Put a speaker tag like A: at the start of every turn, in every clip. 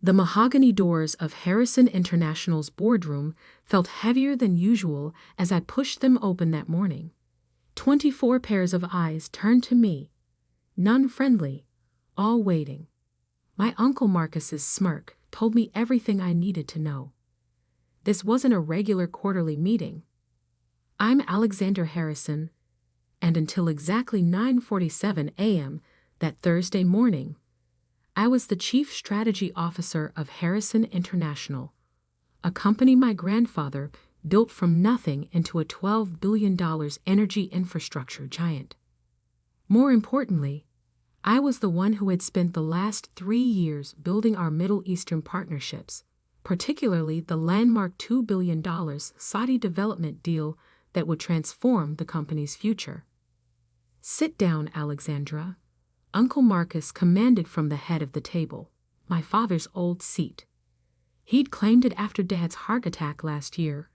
A: The mahogany doors of Harrison International's boardroom felt heavier than usual as I pushed them open that morning. 24 pairs of eyes turned to me, none friendly, all waiting. My Uncle Marcus's smirk told me everything I needed to know. This wasn't a regular quarterly meeting. I'm Alexander Harrison, and until exactly 9:47 a.m. that Thursday morning, I was the Chief Strategy Officer of Harrison International, a company my grandfather built from nothing into a $12 billion energy infrastructure giant. More importantly, I was the one who had spent the last 3 years building our Middle Eastern partnerships, particularly the landmark $2 billion Saudi development deal that would transform the company's future. "Sit down, Alexandra," Uncle Marcus commanded from the head of the table, my father's old seat. He'd claimed it after Dad's heart attack last year,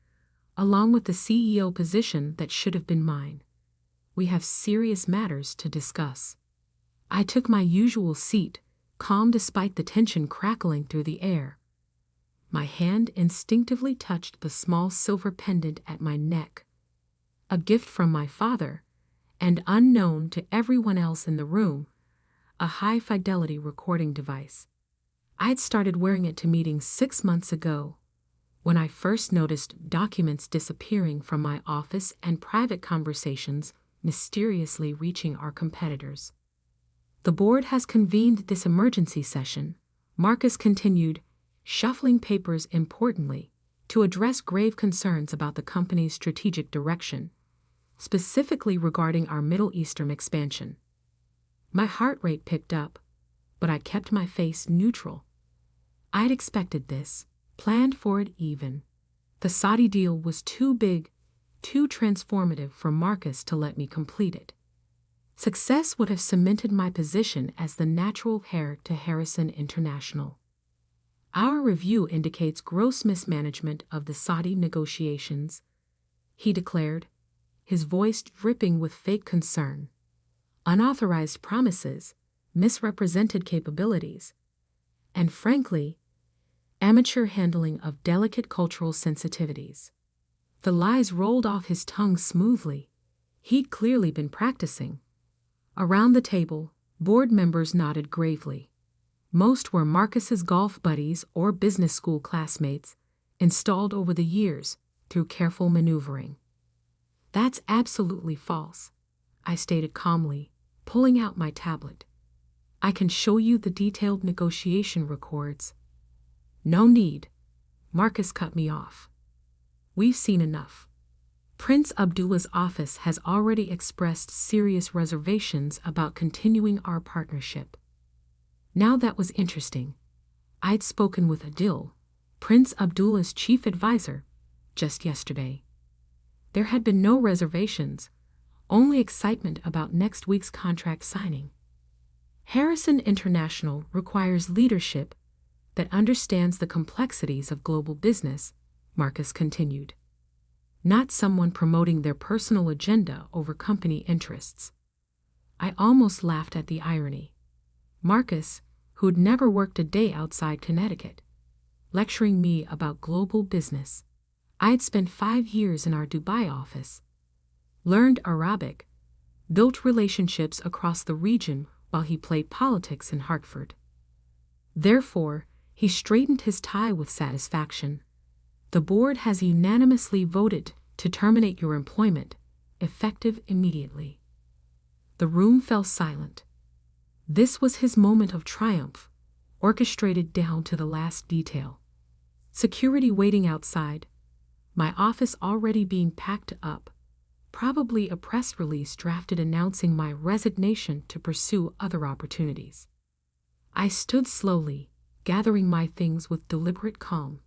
A: along with the CEO position that should have been mine. "We have serious matters to discuss." I took my usual seat, calm despite the tension crackling through the air. My hand instinctively touched the small silver pendant at my neck, a gift from my father, and unknown to everyone else in the room, a high-fidelity recording device. I'd started wearing it to meetings 6 months ago, when I first noticed documents disappearing from my office and private conversations mysteriously reaching our competitors. "The board has convened this emergency session," Marcus continued, shuffling papers importantly, "to address grave concerns about the company's strategic direction, specifically regarding our Middle Eastern expansion." My heart rate picked up, but I kept my face neutral. I'd expected this, planned for it even. The Saudi deal was too big, too transformative for Marcus to let me complete it. Success would have cemented my position as the natural heir to Harrison International. "Our review indicates gross mismanagement of the Saudi negotiations," he declared, his voice dripping with fake concern. "Unauthorized promises, misrepresented capabilities, and frankly, amateur handling of delicate cultural sensitivities." The lies rolled off his tongue smoothly. He'd clearly been practicing. Around the table, board members nodded gravely. Most were Marcus's golf buddies or business school classmates, installed over the years through careful maneuvering. "That's absolutely false," I stated calmly, pulling out my tablet. "I can show you the detailed negotiation records." "No need," Marcus cut me off. "We've seen enough. Prince Abdullah's office has already expressed serious reservations about continuing our partnership." Now that was interesting. I'd spoken with Adil, Prince Abdullah's chief advisor, just yesterday. There had been no reservations, only excitement about next week's contract signing. "Harrison International requires leadership that understands the complexities of global business," Marcus continued. "Not someone promoting their personal agenda over company interests." I almost laughed at the irony. Marcus, who'd never worked a day outside Connecticut, lecturing me about global business. I'd spent 5 years in our Dubai office, learned Arabic, built relationships across the region while he played politics in Hartford. Therefore, he straightened his tie with satisfaction. "The board has unanimously voted to terminate your employment, effective immediately." The room fell silent. This was his moment of triumph, orchestrated down to the last detail. Security waiting outside, my office already being packed up, probably a press release drafted announcing my resignation to pursue other opportunities. I stood slowly, gathering my things with deliberate calm.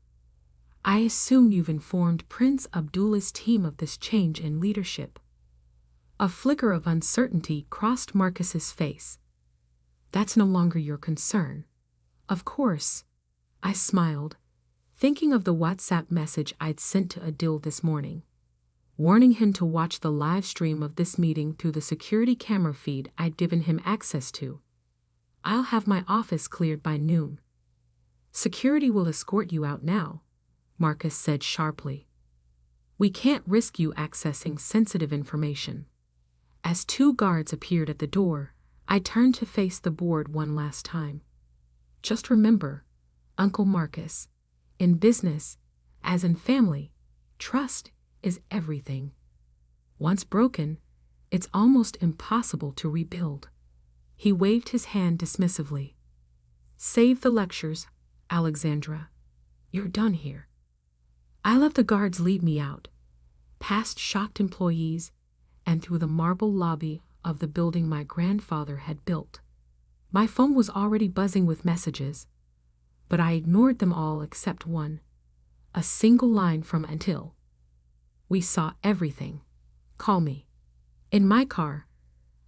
A: "I assume you've informed Prince Abdullah's team of this change in leadership." A flicker of uncertainty crossed Marcus's face. "That's no longer your concern." "Of course," I smiled, thinking of the WhatsApp message I'd sent to Adil this morning, warning him to watch the live stream of this meeting through the security camera feed I'd given him access to. "I'll have my office cleared by noon." Security will escort you out now, Marcus said sharply. We can't risk you accessing sensitive information. As two guards appeared at the door, I turned to face the board one last time. Just remember, Uncle Marcus, in business, as in family, trust is everything. Once broken, it's almost impossible to rebuild. He waved his hand dismissively. Save the lectures, Alexandra. You're done here. I let the guards lead me out, past shocked employees, and through the marble lobby of the building my grandfather had built. My phone was already buzzing with messages, but I ignored them all except one, a single line from Until. We saw everything. Call me. In my car,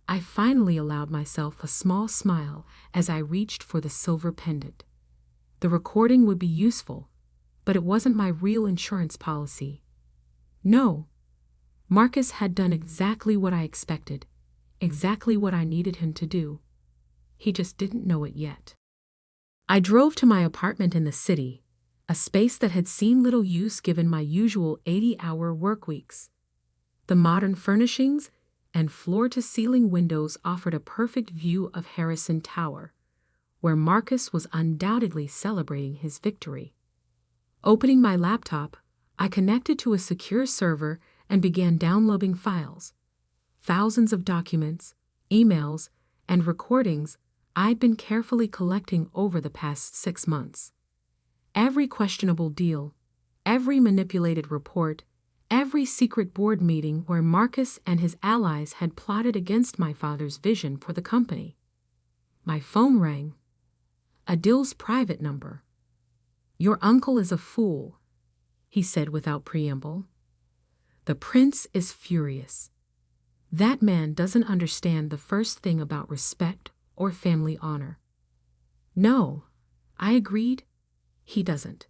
A: I finally allowed myself a small smile as I reached for the silver pendant. The recording would be useful, but it wasn't my real insurance policy. No. Marcus had done exactly what I expected, exactly what I needed him to do. He just didn't know it yet. I drove to my apartment in the city, a space that had seen little use given my usual 80-hour work weeks. The modern furnishings and floor-to-ceiling windows offered a perfect view of Harrison Tower, where Marcus was undoubtedly celebrating his victory. Opening my laptop, I connected to a secure server and began downloading files. Thousands of documents, emails, and recordings I'd been carefully collecting over the past 6 months. Every questionable deal, every manipulated report, every secret board meeting where Marcus and his allies had plotted against my father's vision for the company. My phone rang. Adil's private number. Your uncle is a fool, he said without preamble. The prince is furious. That man doesn't understand the first thing about respect or family honor. No, I agreed. He doesn't.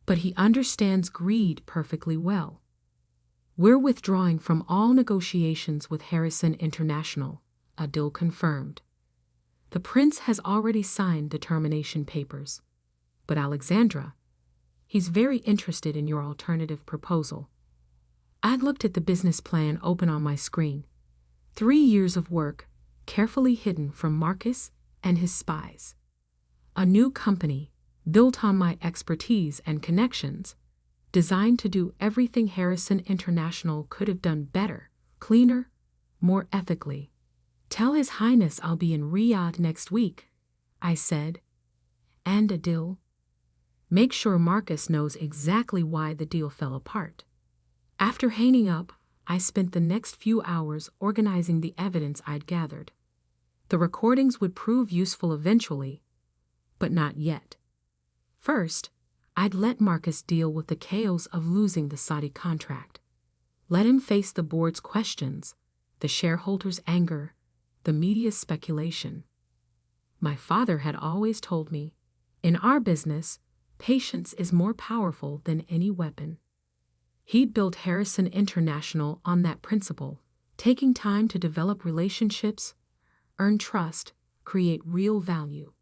A: But he understands greed perfectly well. We're withdrawing from all negotiations with Harrison International, Adil confirmed. The prince has already signed the termination papers. But Alexandra, he's very interested in your alternative proposal. I looked at the business plan open on my screen. 3 years of work, carefully hidden from Marcus and his spies. A new company, built on my expertise and connections, designed to do everything Harrison International could have done better, cleaner, more ethically. Tell His Highness I'll be in Riyadh next week, I said. And Adil, make sure Marcus knows exactly why the deal fell apart. After hanging up, I spent the next few hours organizing the evidence I'd gathered. The recordings would prove useful eventually, but not yet. First, I'd let Marcus deal with the chaos of losing the Saudi contract. Let him face the board's questions, the shareholders' anger, the media's speculation. My father had always told me, in our business, patience is more powerful than any weapon. He'd built Harrison International on that principle, taking time to develop relationships, earn trust, create real value.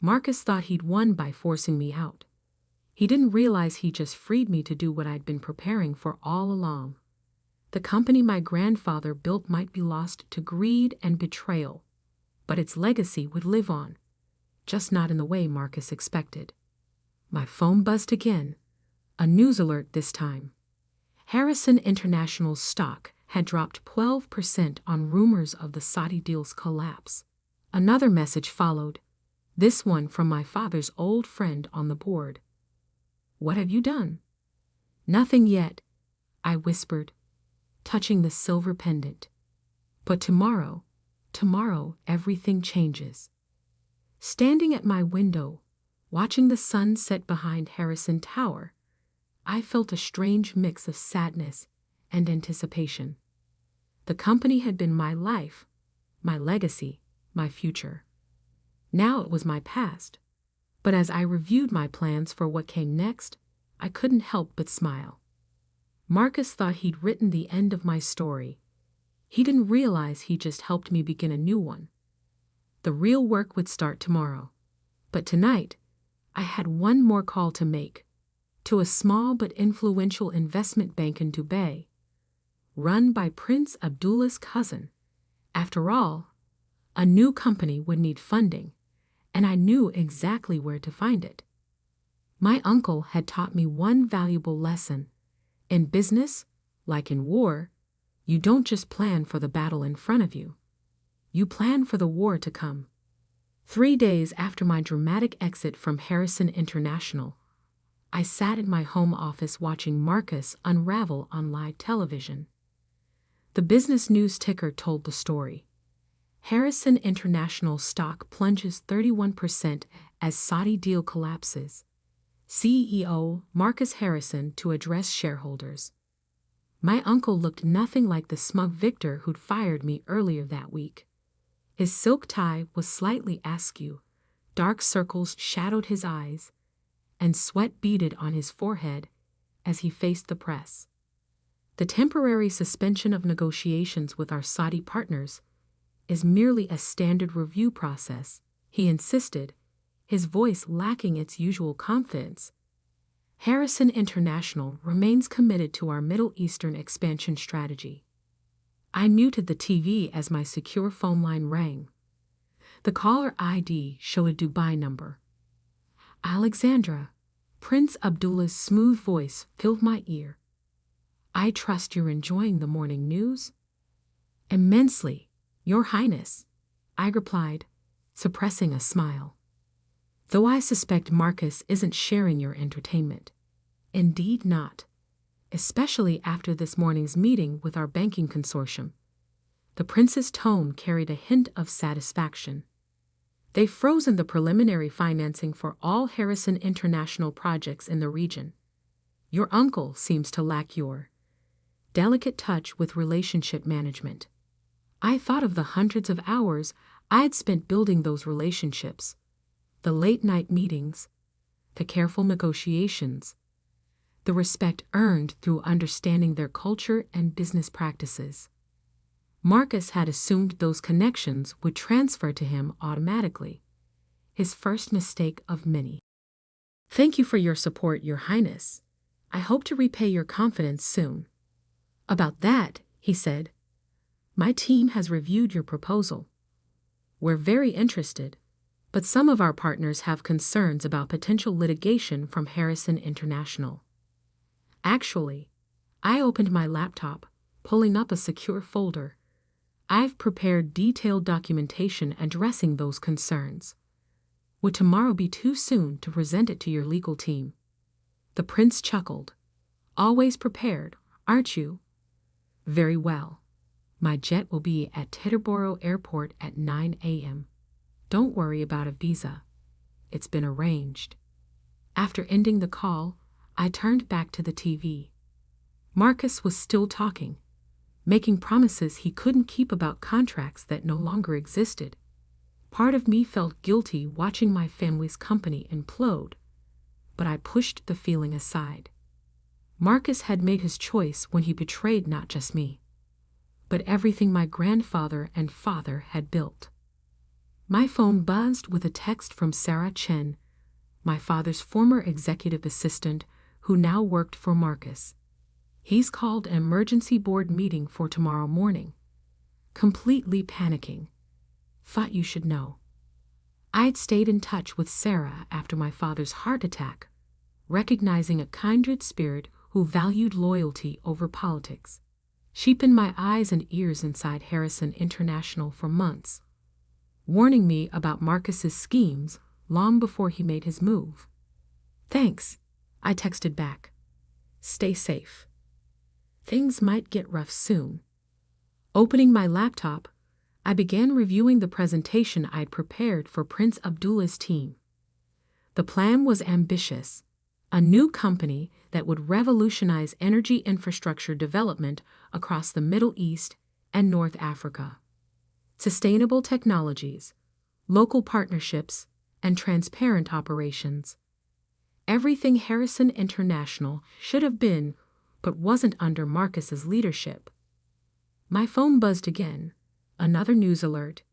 A: Marcus thought he'd won by forcing me out. He didn't realize he just freed me to do what I'd been preparing for all along. The company my grandfather built might be lost to greed and betrayal, but its legacy would live on, just not in the way Marcus expected. My phone buzzed again, a news alert this time. Harrison International's stock had dropped 12% on rumors of the Saudi deal's collapse. Another message followed, this one from my father's old friend on the board. What have you done? Nothing yet, I whispered, touching the silver pendant. But tomorrow everything changes. Standing at my window, watching the sun set behind Harrison Tower, I felt a strange mix of sadness and anticipation. The company had been my life, my legacy, my future. Now it was my past. But as I reviewed my plans for what came next, I couldn't help but smile. Marcus thought he'd written the end of my story. He didn't realize he just helped me begin a new one. The real work would start tomorrow. But tonight, I had one more call to make, to a small but influential investment bank in Dubai, run by Prince Abdullah's cousin. After all, a new company would need funding, and I knew exactly where to find it. My uncle had taught me one valuable lesson. In business, like in war, you don't just plan for the battle in front of you. You plan for the war to come. 3 days after my dramatic exit from Harrison International, I sat in my home office watching Marcus unravel on live television. The business news ticker told the story. Harrison International stock plunges 31% as Saudi deal collapses. CEO Marcus Harrison to address shareholders. My uncle looked nothing like the smug victor who'd fired me earlier that week. His silk tie was slightly askew, dark circles shadowed his eyes, and sweat beaded on his forehead as he faced the press. The temporary suspension of negotiations with our Saudi partners is merely a standard review process, he insisted, his voice lacking its usual confidence. Harrison International remains committed to our Middle Eastern expansion strategy. I muted the TV as my secure phone line rang. The caller ID showed a Dubai number. Alexandra, Prince Abdullah's smooth voice filled my ear. I trust you're enjoying the morning news? Immensely, Your Highness, I replied, suppressing a smile. Though I suspect Marcus isn't sharing your entertainment. Indeed not. Especially after this morning's meeting with our banking consortium. The prince's tone carried a hint of satisfaction. They've frozen the preliminary financing for all Harrison International projects in the region. Your uncle seems to lack your delicate touch with relationship management. I thought of the hundreds of hours I'd spent building those relationships, the late-night meetings, the careful negotiations, the respect earned through understanding their culture and business practices. Marcus had assumed those connections would transfer to him automatically. His first mistake of many. Thank you for your support, Your Highness. I hope to repay your confidence soon. About that, he said, my team has reviewed your proposal. We're very interested, but some of our partners have concerns about potential litigation from Harrison International. Actually, I opened my laptop, pulling up a secure folder. I've prepared detailed documentation addressing those concerns. Would tomorrow be too soon to present it to your legal team? The prince chuckled. Always prepared, aren't you? Very well. My jet will be at Teterboro Airport at 9 a.m. Don't worry about a visa. It's been arranged. After ending the call, I turned back to the TV. Marcus was still talking, making promises he couldn't keep about contracts that no longer existed. Part of me felt guilty watching my family's company implode, but I pushed the feeling aside. Marcus had made his choice when he betrayed not just me, but everything my grandfather and father had built. My phone buzzed with a text from Sarah Chen, my father's former executive assistant who now worked for Marcus. He's called an emergency board meeting for tomorrow morning. Completely panicking. Thought you should know. I'd stayed in touch with Sarah after my father's heart attack, recognizing a kindred spirit who valued loyalty over politics. She'd been my eyes and ears inside Harrison International for months, warning me about Marcus's schemes long before he made his move. Thanks, I texted back. Stay safe. Things might get rough soon. Opening my laptop, I began reviewing the presentation I'd prepared for Prince Abdullah's team. The plan was ambitious, a new company that would revolutionize energy infrastructure development across the Middle East and North Africa. Sustainable technologies, local partnerships, and transparent operations. Everything Harrison International should have been, but wasn't under Marcus's leadership. My phone buzzed again. Another news alert.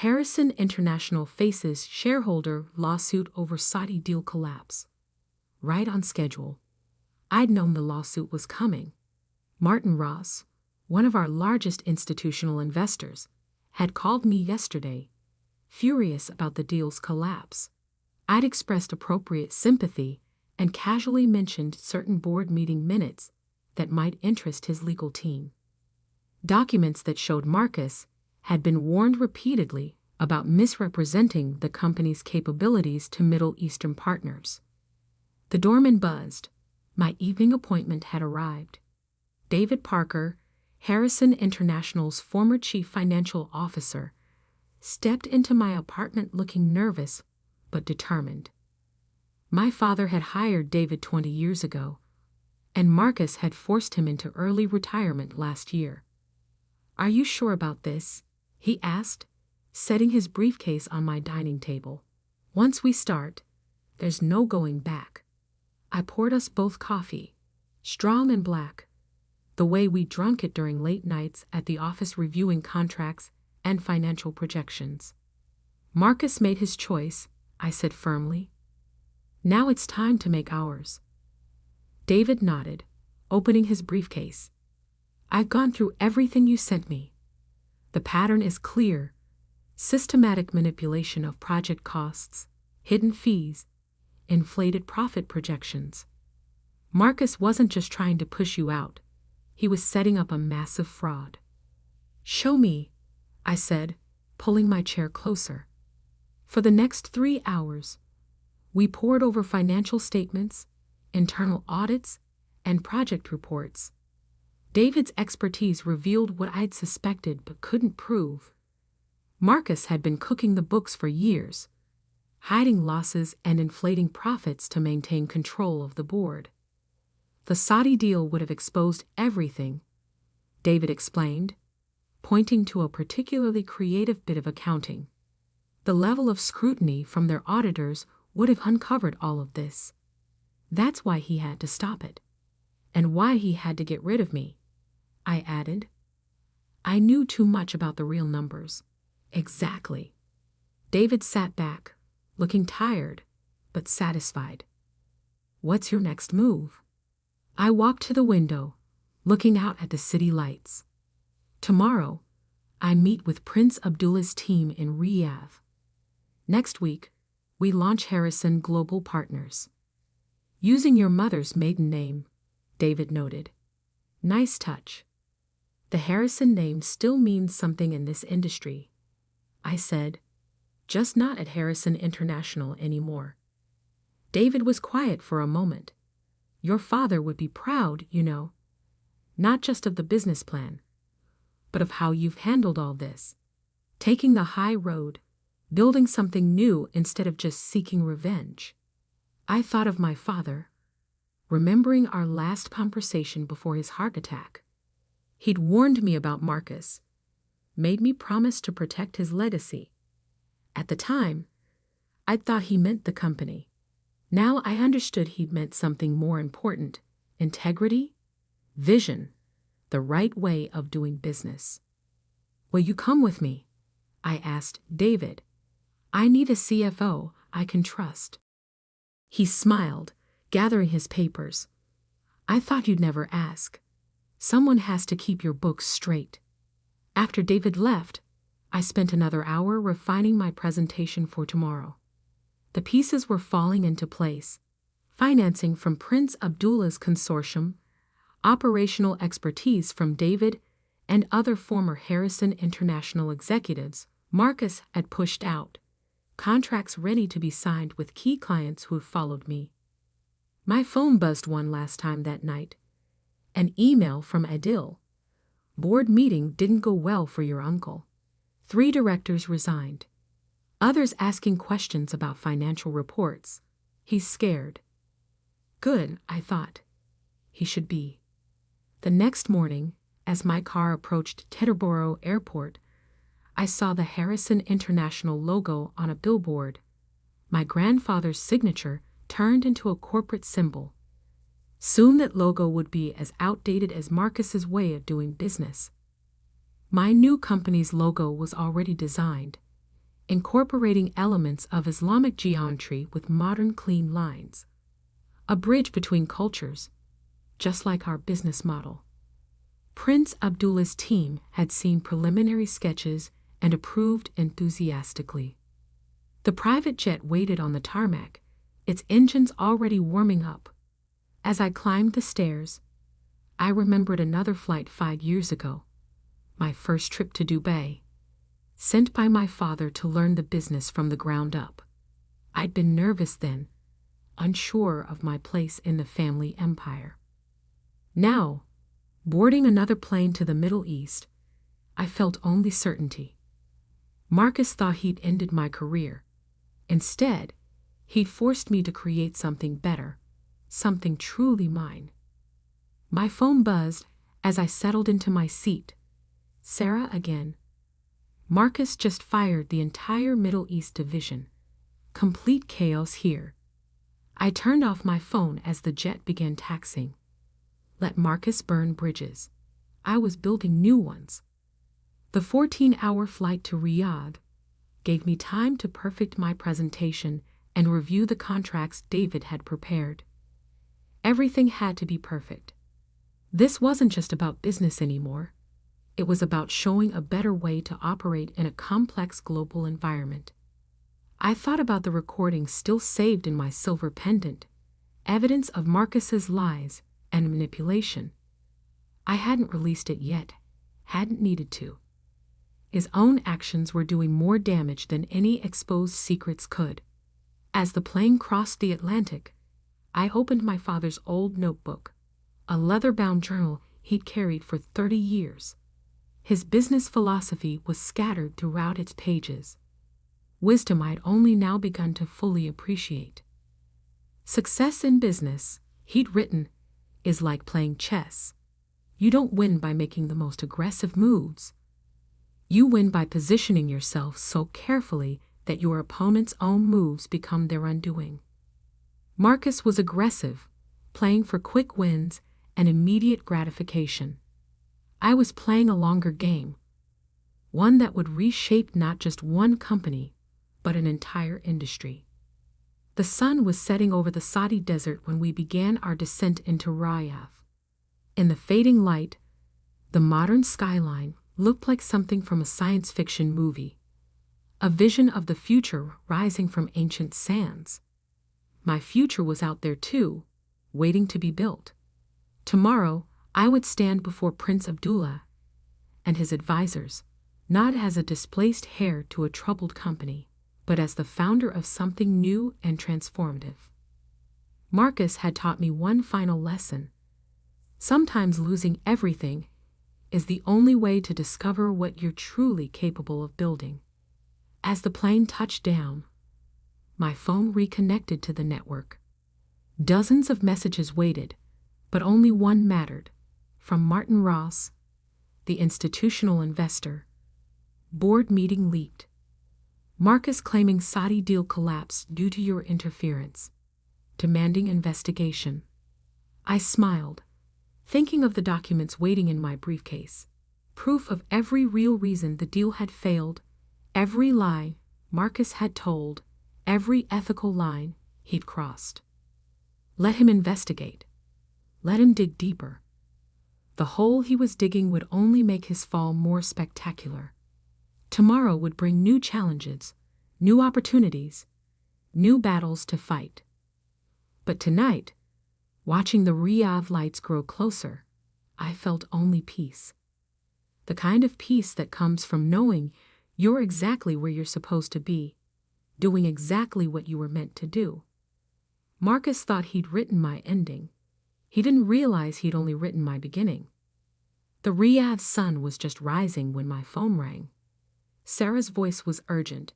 A: Harrison International faces shareholder lawsuit over Saudi deal collapse. Right on schedule. I'd known the lawsuit was coming. Martin Ross, one of our largest institutional investors, had called me yesterday, furious about the deal's collapse. I'd expressed appropriate sympathy and casually mentioned certain board meeting minutes that might interest his legal team. Documents that showed Marcus had been warned repeatedly about misrepresenting the company's capabilities to Middle Eastern partners. The doorman buzzed. My evening appointment had arrived. David Parker, Harrison International's former chief financial officer, stepped into my apartment looking nervous but determined. My father had hired David 20 years ago, and Marcus had forced him into early retirement last year. "Are you sure about this?" he asked, setting his briefcase on my dining table. "Once we start, there's no going back." I poured us both coffee, strong and black, the way we drunk it during late nights at the office reviewing contracts and financial projections. "Marcus made his choice," I said firmly. "Now it's time to make ours." David nodded, opening his briefcase. "I've gone through everything you sent me. The pattern is clear: systematic manipulation of project costs, hidden fees, inflated profit projections. Marcus wasn't just trying to push you out, he was setting up a massive fraud." "Show me," I said, pulling my chair closer. For the next 3 hours, we pored over financial statements, internal audits, and project reports. David's expertise revealed what I'd suspected but couldn't prove. Marcus had been cooking the books for years, hiding losses and inflating profits to maintain control of the board. The Saudi deal would have exposed everything, David explained, pointing to a particularly creative bit of accounting. The level of scrutiny from their auditors would have uncovered all of this. That's why he had to stop it. And why he had to get rid of me, I added. I knew too much about the real numbers. Exactly. David sat back, looking tired, but satisfied. "What's your next move?" I walked to the window, looking out at the city lights. "Tomorrow, I meet with Prince Abdullah's team in Riyadh. Next week, we launch Harrison Global Partners." "Using your mother's maiden name," David noted. "Nice touch. The Harrison name still means something in this industry," I said, "just not at Harrison International anymore." David was quiet for a moment. "Your father would be proud, you know. Not just of the business plan, but of how you've handled all this. Taking the high road, building something new instead of just seeking revenge." I thought of my father, remembering our last conversation before his heart attack. He'd warned me about Marcus, made me promise to protect his legacy. At the time, I thought he meant the company. Now I understood he meant something more important: integrity, vision, the right way of doing business. "Will you come with me?" I asked David. "I need a CFO I can trust." He smiled, gathering his papers. "I thought you'd never ask. Someone has to keep your books straight." After David left, I spent another hour refining my presentation for tomorrow. The pieces were falling into place: financing from Prince Abdullah's consortium, operational expertise from David and other former Harrison International executives Marcus had pushed out, contracts ready to be signed with key clients who had followed me. My phone buzzed one last time that night. An email from Adil. "Board meeting didn't go well for your uncle. 3 directors resigned. Others asking questions about financial reports. He's scared." Good, I thought. He should be. The next morning, as my car approached Teterboro Airport, I saw the Harrison International logo on a billboard. My grandfather's signature turned into a corporate symbol. Soon that logo would be as outdated as Marcus's way of doing business. My new company's logo was already designed, incorporating elements of Islamic geometry with modern clean lines. A bridge between cultures, just like our business model. Prince Abdullah's team had seen preliminary sketches and approved enthusiastically. The private jet waited on the tarmac, its engines already warming up. As I climbed the stairs, I remembered another flight 5 years ago, my first trip to Dubai, sent by my father to learn the business from the ground up. I'd been nervous then, unsure of my place in the family empire. Now, boarding another plane to the Middle East, I felt only certainty. Marcus thought he'd ended my career. Instead, he'd forced me to create something better, something truly mine. My phone buzzed as I settled into my seat. Sarah again. Marcus just fired the entire Middle East division. Complete chaos here. I turned off my phone as the jet began taxiing. Let Marcus burn bridges. I was building new ones. The 14-hour flight to Riyadh gave me time to perfect my presentation and review the contracts David had prepared. Everything had to be perfect. This wasn't just about business anymore. It was about showing a better way to operate in a complex global environment. I thought about the recording still saved in my silver pendant, evidence of Marcus's lies and manipulation. I hadn't released it yet, hadn't needed to. His own actions were doing more damage than any exposed secrets could. As the plane crossed the Atlantic, I opened my father's old notebook, a leather-bound journal he'd carried for 30 years. His business philosophy was scattered throughout its pages. Wisdom I'd only now begun to fully appreciate. Success in business, he'd written, is like playing chess. You don't win by making the most aggressive moves. You win by positioning yourself so carefully that your opponent's own moves become their undoing. Marcus was aggressive, playing for quick wins and immediate gratification. I was playing a longer game, one that would reshape not just one company, but an entire industry. The sun was setting over the Saudi desert when we began our descent into Riyadh. In the fading light, the modern skyline looked like something from a science fiction movie, a vision of the future rising from ancient sands. My future was out there too, waiting to be built. Tomorrow, I would stand before Prince Abdullah and his advisors, not as a displaced heir to a troubled company, but as the founder of something new and transformative. Marcus had taught me one final lesson. Sometimes losing everything is the only way to discover what you're truly capable of building. As the plane touched down, my phone reconnected to the network. Dozens of messages waited, but only one mattered. From Martin Ross, the institutional investor. Board meeting leaked. Marcus claiming Saudi deal collapsed due to your interference. Demanding investigation. I smiled, thinking of the documents waiting in my briefcase. Proof of every real reason the deal had failed, every lie Marcus had told, every ethical line he'd crossed. Let him investigate. Let him dig deeper. The hole he was digging would only make his fall more spectacular. Tomorrow would bring new challenges, new opportunities, new battles to fight. But tonight, watching the Riyadh lights grow closer, I felt only peace. The kind of peace that comes from knowing you're exactly where you're supposed to be, doing exactly what you were meant to do. Marcus thought he'd written my ending. He didn't realize he'd only written my beginning. The Riyadh sun was just rising when my phone rang. Sarah's voice was urgent.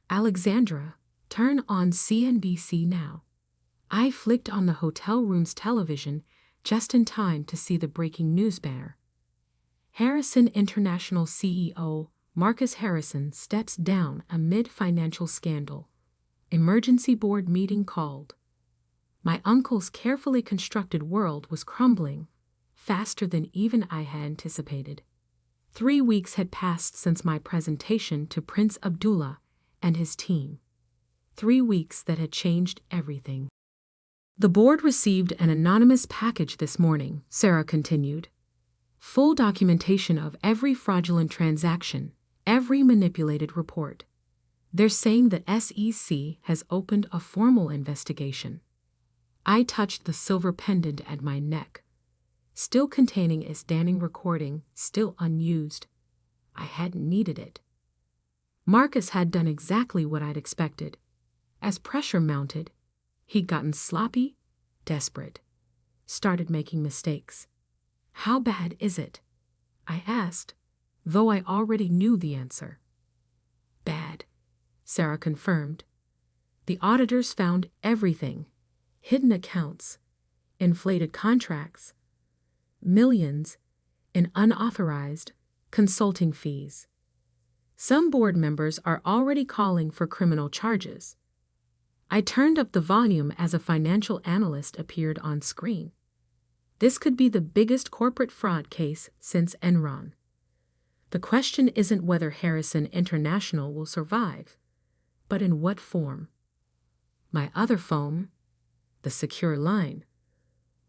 A: Alexandra, turn on CNBC now. I flicked on the hotel room's television just in time to see the breaking news banner. Harrison International CEO Marcus Harrison steps down amid financial scandal. Emergency board meeting called. My uncle's carefully constructed world was crumbling, faster than even I had anticipated. 3 weeks had passed since my presentation to Prince Abdullah, and his team. 3 weeks that had changed everything. The board received an anonymous package this morning, Sarah continued. Full documentation of every fraudulent transaction, every manipulated report. They're saying the SEC has opened a formal investigation. I touched the silver pendant at my neck, still containing its damning recording, still unused. I hadn't needed it. Marcus had done exactly what I'd expected. As pressure mounted, he'd gotten sloppy, desperate, started making mistakes. How bad is it? I asked, though I already knew the answer. Bad, Sarah confirmed. The auditors found everything: hidden accounts, inflated contracts, millions in unauthorized consulting fees. Some board members are already calling for criminal charges. I turned up the volume as a financial analyst appeared on screen. This could be the biggest corporate fraud case since Enron. The question isn't whether Harrison International will survive, but in what form. My other phone, the secure line,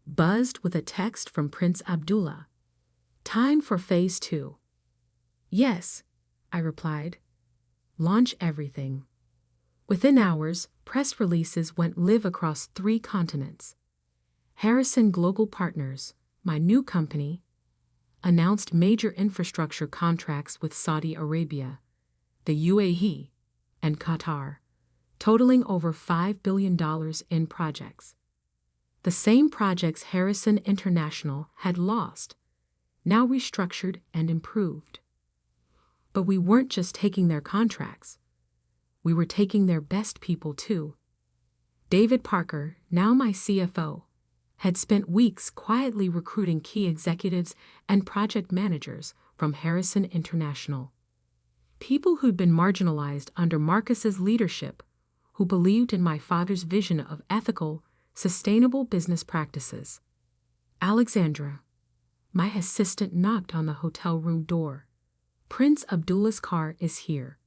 A: buzzed with a text from Prince Abdullah. Time for phase 2. Yes, I replied. Launch everything. Within hours, press releases went live across 3 continents. Harrison Global Partners, my new company, announced major infrastructure contracts with Saudi Arabia, the UAE, and Qatar, totaling over $5 billion in projects. The same projects Harrison International had lost, now restructured and improved. But we weren't just taking their contracts. We were taking their best people too. David Parker, now my CFO, had spent weeks quietly recruiting key executives and project managers from Harrison International. People who'd been marginalized under Marcus's leadership, who believed in my father's vision of ethical, sustainable business practices. Alexandra, my assistant, knocked on the hotel room door. Prince Abdullah's car is here.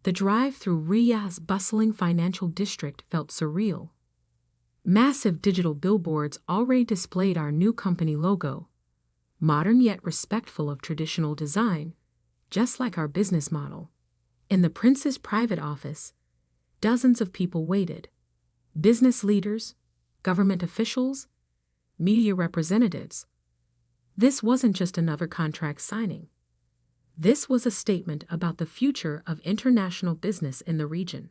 A: The drive through Riyadh's bustling financial district felt surreal. Massive digital billboards already displayed our new company logo, modern yet respectful of traditional design, just like our business model. In the prince's private office, dozens of people waited. Business leaders, government officials, media representatives. This wasn't just another contract signing. This was a statement about the future of international business in the region.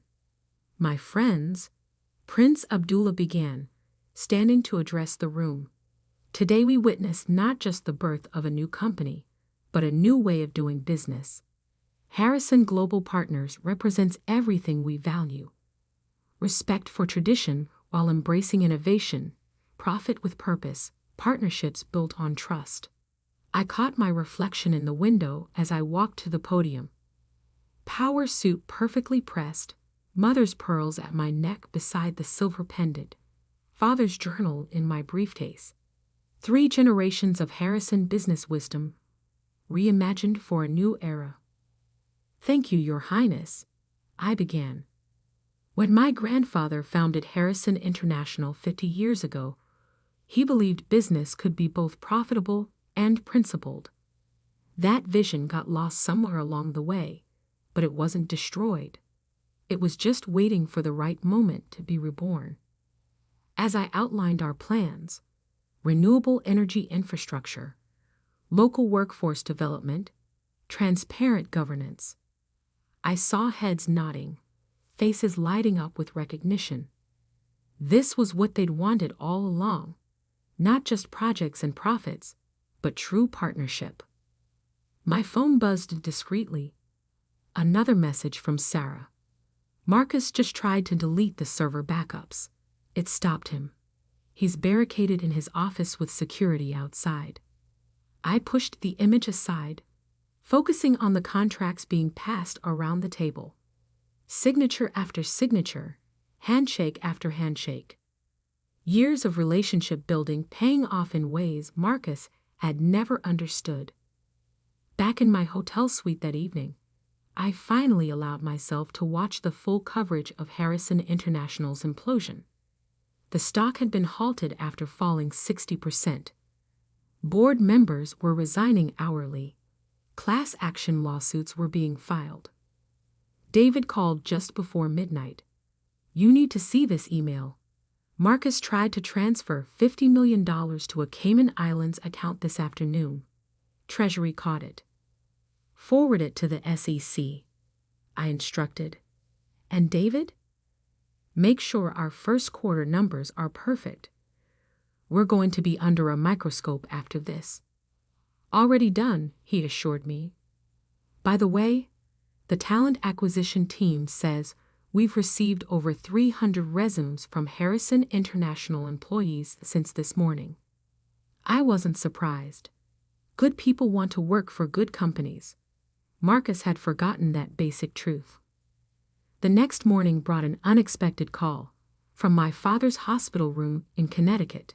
A: My friends, Prince Abdullah began, standing to address the room. Today we witness not just the birth of a new company, but a new way of doing business. Harrison Global Partners represents everything we value. Respect for tradition while embracing innovation, profit with purpose, partnerships built on trust. I caught my reflection in the window as I walked to the podium. Power suit perfectly pressed, mother's pearls at my neck beside the silver pendant, father's journal in my briefcase. 3 generations of Harrison business wisdom, reimagined for a new era. Thank you, Your Highness, I began. When my grandfather founded Harrison International 50 years ago, he believed business could be both profitable and principled. That vision got lost somewhere along the way, but it wasn't destroyed. It was just waiting for the right moment to be reborn. As I outlined our plans, renewable energy infrastructure, local workforce development, transparent governance, I saw heads nodding, faces lighting up with recognition. This was what they'd wanted all along, not just projects and profits, but true partnership. My phone buzzed discreetly. Another message from Sarah. Marcus just tried to delete the server backups. It stopped him. He's barricaded in his office with security outside. I pushed the image aside, focusing on the contracts being passed around the table. Signature after signature, handshake after handshake. Years of relationship building paying off in ways Marcus had never understood. Back in my hotel suite that evening, I finally allowed myself to watch the full coverage of Harrison International's implosion. The stock had been halted after falling 60%. Board members were resigning hourly. Class action lawsuits were being filed. David called just before midnight. "You need to see this email. Marcus tried to transfer $50 million to a Cayman Islands account this afternoon. Treasury caught it. Forward it to the SEC," I instructed. "And David? Make sure our first quarter numbers are perfect. We're going to be under a microscope after this." "Already done," he assured me. "By the way, the talent acquisition team says we've received over 300 resumes from Harrison International employees since this morning." I wasn't surprised. Good people want to work for good companies. Marcus had forgotten that basic truth. The next morning brought an unexpected call from my father's hospital room in Connecticut.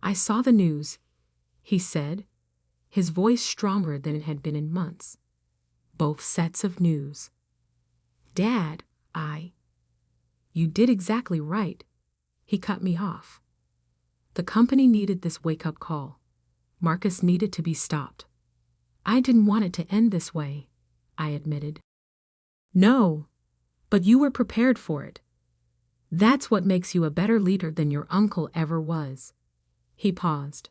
A: "I saw the news," he said, his voice stronger than it had been in months. "Both sets of news." "Dad," "You did exactly right." He cut me off. The company needed this wake-up call. Marcus needed to be stopped. "I didn't want it to end this way," I admitted. "No, but you were prepared for it. That's what makes you a better leader than your uncle ever was." He paused.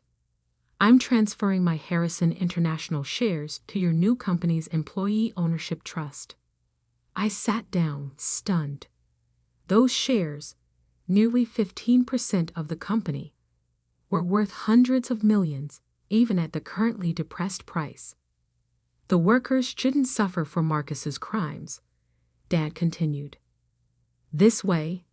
A: "I'm transferring my Harrison International shares to your new company's employee ownership trust." I sat down, stunned. Those shares, nearly 15% of the company, were worth hundreds of millions, even at the currently depressed price. "The workers shouldn't suffer for Marcus's crimes," Dad continued. "This way,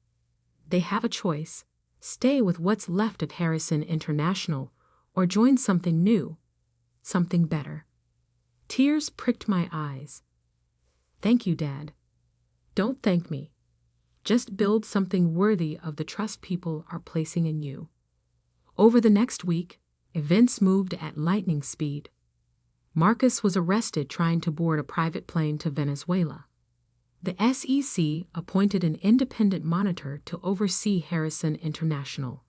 A: they have a choice: stay with what's left of Harrison International or join something new, something better." Tears pricked my eyes. "Thank you, Dad." "Don't thank me. Just build something worthy of the trust people are placing in you." Over the next week, events moved at lightning speed. Marcus was arrested trying to board a private plane to Venezuela. The SEC appointed an independent monitor to oversee Harrison International.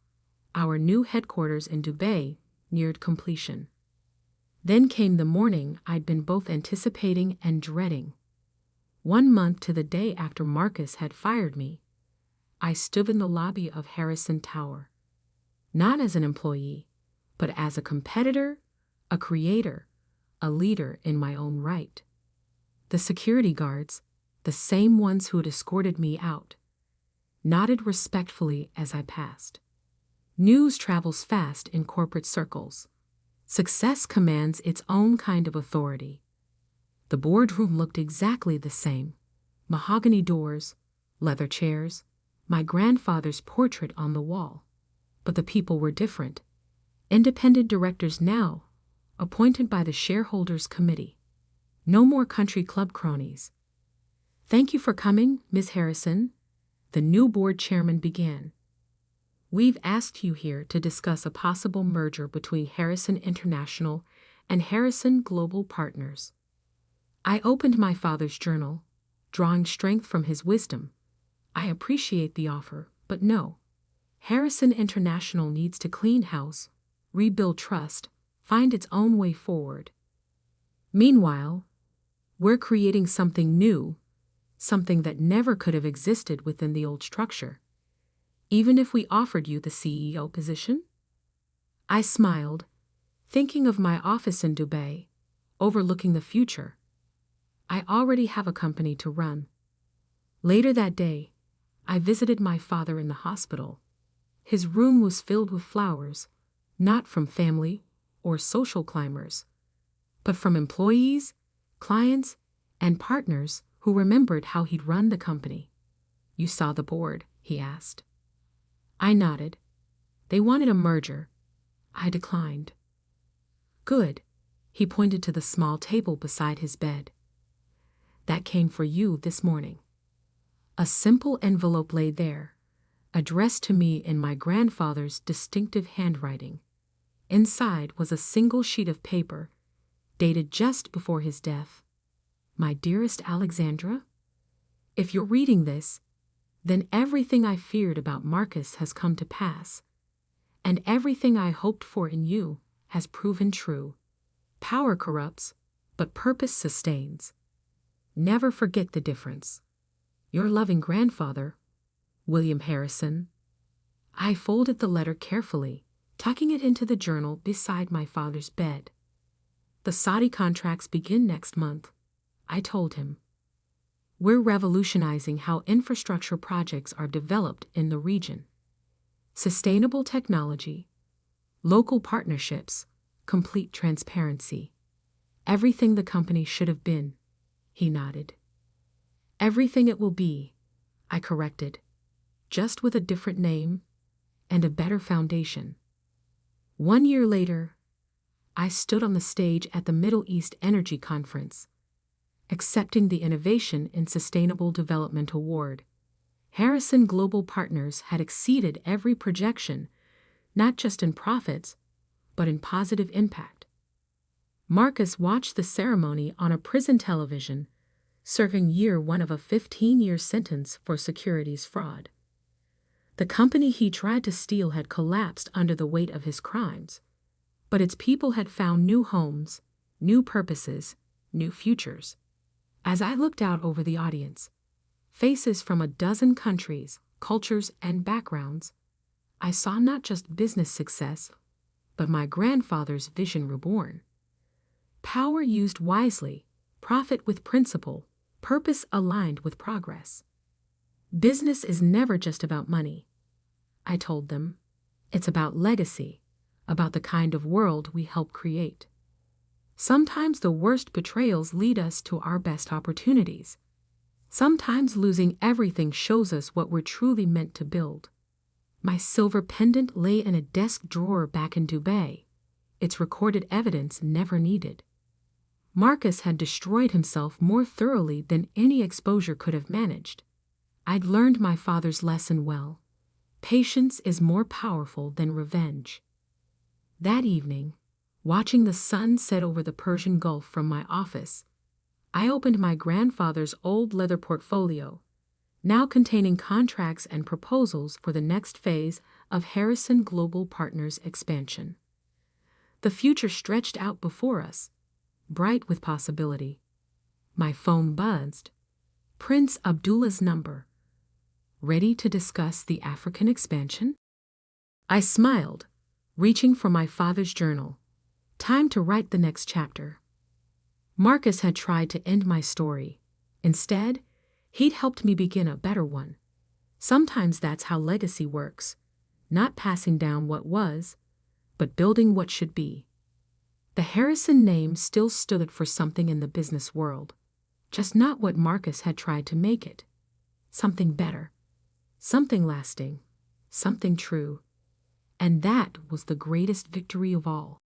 A: Our new headquarters in Dubai neared completion. Then came the morning I'd been both anticipating and dreading. 1 month to the day after Marcus had fired me, I stood in the lobby of Harrison Tower. Not as an employee, but as a competitor, a creator, a leader in my own right. The security guards, the same ones who had escorted me out, nodded respectfully as I passed. News travels fast in corporate circles. Success commands its own kind of authority. The boardroom looked exactly the same. Mahogany doors, leather chairs, my grandfather's portrait on the wall. But the people were different. Independent directors now, appointed by the shareholders' committee. No more country club cronies. "Thank you for coming, Ms. Harrison," the new board chairman began. "We've asked you here to discuss a possible merger between Harrison International and Harrison Global Partners." I opened my father's journal, drawing strength from his wisdom. "I appreciate the offer, but no. Harrison International needs to clean house, rebuild trust, find its own way forward. Meanwhile, we're creating something new, something that never could have existed within the old structure. Even if we offered you the CEO position?" I smiled, thinking of my office in Dubai, overlooking the future. I already have a company to run. Later that day, I visited my father in the hospital. His room was filled with flowers, not from family or social climbers, but from employees, clients, and partners who remembered how he'd run the company. "You saw the board?" he asked. I nodded. "They wanted a merger." I declined. "Good." He pointed to the small table beside his bed. "That came for you this morning." A simple envelope lay there, addressed to me in my grandfather's distinctive handwriting. Inside was a single sheet of paper, dated just before his death. My dearest Alexandra, if you're reading this, then everything I feared about Marcus has come to pass, and everything I hoped for in you has proven true. Power corrupts, but purpose sustains. Never forget the difference. Your loving grandfather, William Harrison. I folded the letter carefully, tucking it into the journal beside my father's bed. The Saudi contracts begin next month, I told him. We're revolutionizing how infrastructure projects are developed in the region. Sustainable technology, local partnerships, complete transparency. Everything the company should have been, he nodded. Everything it will be, I corrected, just with a different name and a better foundation. 1 year later, I stood on the stage at the Middle East Energy Conference, accepting the Innovation in Sustainable Development Award. Harrison Global Partners had exceeded every projection, not just in profits, but in positive impact. Marcus watched the ceremony on a prison television, serving year 1 of a 15-year sentence for securities fraud. The company he tried to steal had collapsed under the weight of his crimes, but its people had found new homes, new purposes, new futures. As I looked out over the audience, faces from a dozen countries, cultures, and backgrounds, I saw not just business success, but my grandfather's vision reborn. Power used wisely, profit with principle, purpose aligned with progress. Business is never just about money, I told them. It's about legacy, about the kind of world we help create. Sometimes the worst betrayals lead us to our best opportunities. Sometimes losing everything shows us what we're truly meant to build. My silver pendant lay in a desk drawer back in Dubai, its recorded evidence never needed. Marcus had destroyed himself more thoroughly than any exposure could have managed. I'd learned my father's lesson well. Patience is more powerful than revenge. That evening, watching the sun set over the Persian Gulf from my office, I opened my grandfather's old leather portfolio, now containing contracts and proposals for the next phase of Harrison Global Partners' expansion. The future stretched out before us, bright with possibility. My phone buzzed. Prince Abdullah's number. Ready to discuss the African expansion? I smiled, reaching for my father's journal. Time to write the next chapter. Marcus had tried to end my story. Instead, he'd helped me begin a better one. Sometimes that's how legacy works, not passing down what was, but building what should be. The Harrison name still stood for something in the business world, just not what Marcus had tried to make it. Something better, something lasting, something true. And that was the greatest victory of all.